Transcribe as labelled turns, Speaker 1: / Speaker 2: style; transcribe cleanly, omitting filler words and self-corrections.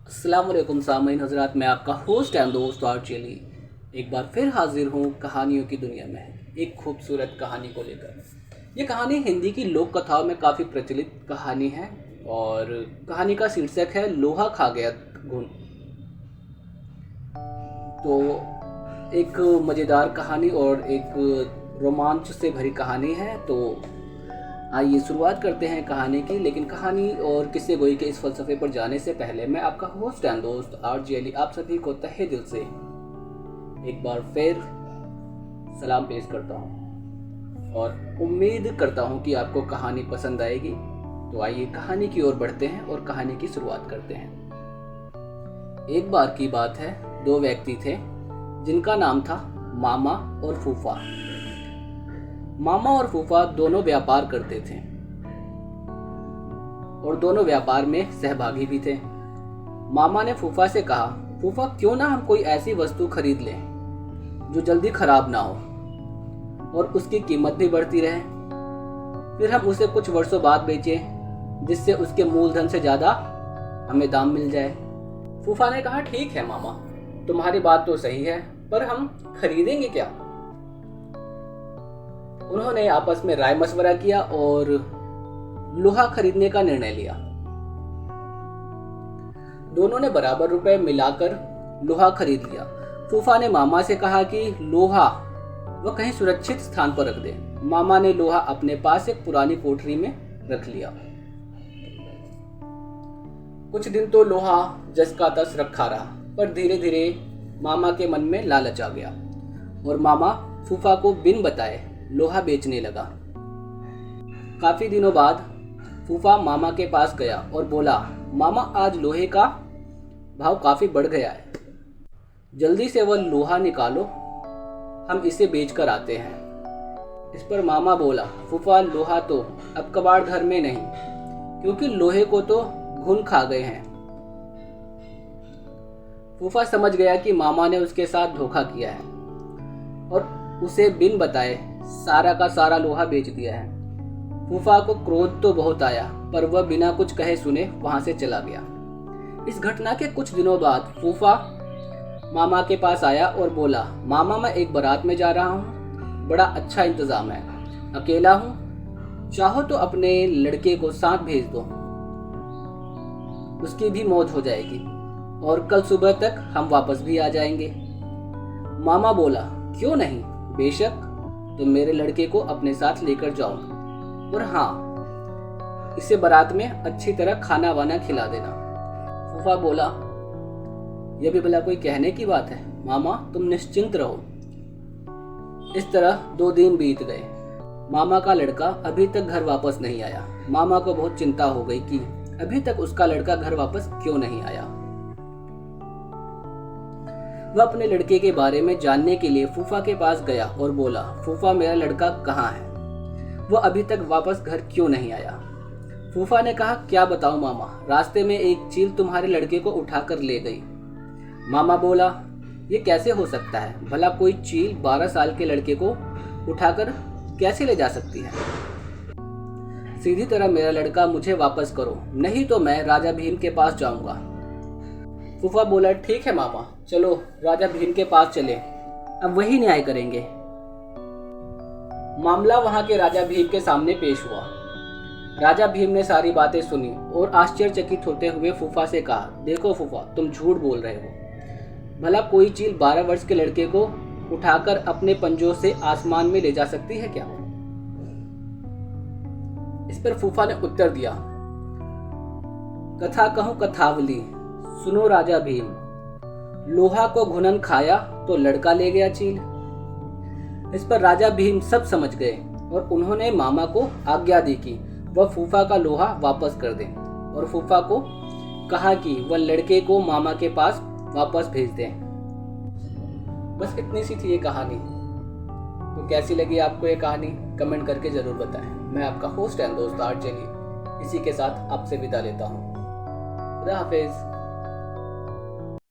Speaker 1: अस्सलामुअलैकुम सामीन हज़रात, मैं आपका होस्ट एंड दोस्त आर्चली एक बार फिर हाजिर हूँ कहानियों की दुनिया में एक खूबसूरत कहानी को लेकर। ये कहानी हिंदी की लोक कथाओं में काफ़ी प्रचलित कहानी है और कहानी का शीर्षक है लोहा खा गया घुन। तो एक मज़ेदार कहानी और एक रोमांच से भरी कहानी है। तो आइए शुरुआत करते हैं कहानी की। लेकिन कहानी और किस्से गोई के इस फलसफे पर जाने से पहले मैं आपका होस्ट एंड दोस्त आरजे आप सभी को तहे दिल से एक बार फिर सलाम पेश करता हूं और उम्मीद करता हूं कि आपको कहानी पसंद आएगी। तो आइए कहानी की ओर बढ़ते हैं और कहानी की शुरुआत करते हैं। एक बार की बात है, दो व्यक्ति थे जिनका नाम था मामा और फूफा। मामा और फूफा दोनों व्यापार करते थे और दोनों व्यापार में सहभागी भी थे। मामा ने फूफा से कहा, फूफा क्यों ना हम कोई ऐसी वस्तु खरीद लें जो जल्दी खराब ना हो और उसकी कीमत भी बढ़ती रहे, फिर हम उसे कुछ वर्षों बाद बेचें जिससे उसके मूलधन से ज़्यादा हमें दाम मिल जाए। फूफा ने कहा, ठीक है मामा, तुम्हारी बात तो सही है, पर हम खरीदेंगे क्या? उन्होंने आपस में राय मशवरा किया और लोहा खरीदने का निर्णय लिया। दोनों ने बराबर रुपए मिलाकर लोहा खरीद लिया। फूफा ने मामा से कहा कि लोहा वह कहीं सुरक्षित स्थान पर रख दे। मामा ने लोहा अपने पास एक पुरानी कोठरी में रख लिया। कुछ दिन तो लोहा जस का तस रखा रहा, पर धीरे धीरे मामा के मन में लालच आ गया और मामा फूफा को बिन बताए लोहा बेचने लगा। काफी दिनों बाद फूफा मामा के पास गया और बोला, मामा आज लोहे का भाव काफी बढ़ गया है, जल्दी से वह लोहा निकालो, हम इसे बेचकर आते हैं। इस पर मामा बोला, फूफा लोहा तो अब कबाड़ घर में नहीं, क्योंकि लोहे को तो घुन खा गए हैं। फूफा समझ गया कि मामा ने उसके साथ धोखा किया है और उसे बिन बताए सारा का सारा लोहा बेच दिया है। फूफा को क्रोध तो बहुत आया, पर वह बिना कुछ कहे सुने वहां से चला गया। इस घटना के कुछ दिनों बाद फूफा मामा के पास आया और बोला, मामा मैं एक बारात में जा रहा हूँ, बड़ा अच्छा इंतजाम है, अकेला हूँ, चाहो तो अपने लड़के को साथ भेज दो, उसकी भी मौज हो जाएगी और कल सुबह तक हम वापस भी आ जाएंगे। मामा बोला, क्यों नहीं, बेशक, तो मेरे लड़के को अपने साथ लेकर जाओ और हाँ, इसे बारात में अच्छी तरह खाना वाना खिला देना। फूफा बोला, यह भी भला कोई कहने की बात है, मामा तुम निश्चिंत रहो। इस तरह 2 दिन बीत गए। मामा का लड़का अभी तक घर वापस नहीं आया। मामा को बहुत चिंता हो गई कि अभी तक उसका लड़का घर वापस क्यों नहीं आया। वह अपने लड़के के बारे में जानने के लिए फूफा के पास गया और बोला, फूफा मेरा लड़का कहाँ है, वह अभी तक वापस घर क्यों नहीं आया? फूफा ने कहा, क्या बताऊं मामा, रास्ते में एक चील तुम्हारे लड़के को उठाकर ले गई। मामा बोला, ये कैसे हो सकता है, भला कोई चील 12 साल के लड़के को उठाकर कैसे ले जा सकती है? सीधी तरह मेरा लड़का मुझे वापस करो, नहीं तो मैं राजा भीम के पास जाऊंगा। फूफा बोला, ठीक है मामा, चलो राजा भीम के पास चले, अब वही न्याय करेंगे। मामला वहां के राजा भीम के सामने पेश हुआ। राजा भीम ने सारी बातें सुनी और आश्चर्यचकित होते हुए फूफा से कहा, देखो फूफा, तुम झूठ बोल रहे हो, भला कोई चील 12 वर्ष के लड़के को उठाकर अपने पंजों से आसमान में ले जा सकती है क्या? इस पर फूफा ने उत्तर दिया, कथा कहूं कथावली, सुनो राजा भीम, लोहा को घुनन खाया तो लड़का ले गया चील। इस पर राजा भीम सब समझ गए और उन्होंने मामा को आज्ञा दी कि वह फूफा का लोहा वापस कर दें और फूफा को कहा कि वह लड़के को मामा के पास वापस भेज दें। बस इतनी सी थी ये कहानी। तो कैसी लगी आपको ये कहानी, कमेंट करके जरूर बताएं। मैं आपका होस्ट एंड दोस्त आर्ट इसी के साथ आपसे विदा लेता हूँ। खुदा हाफिज।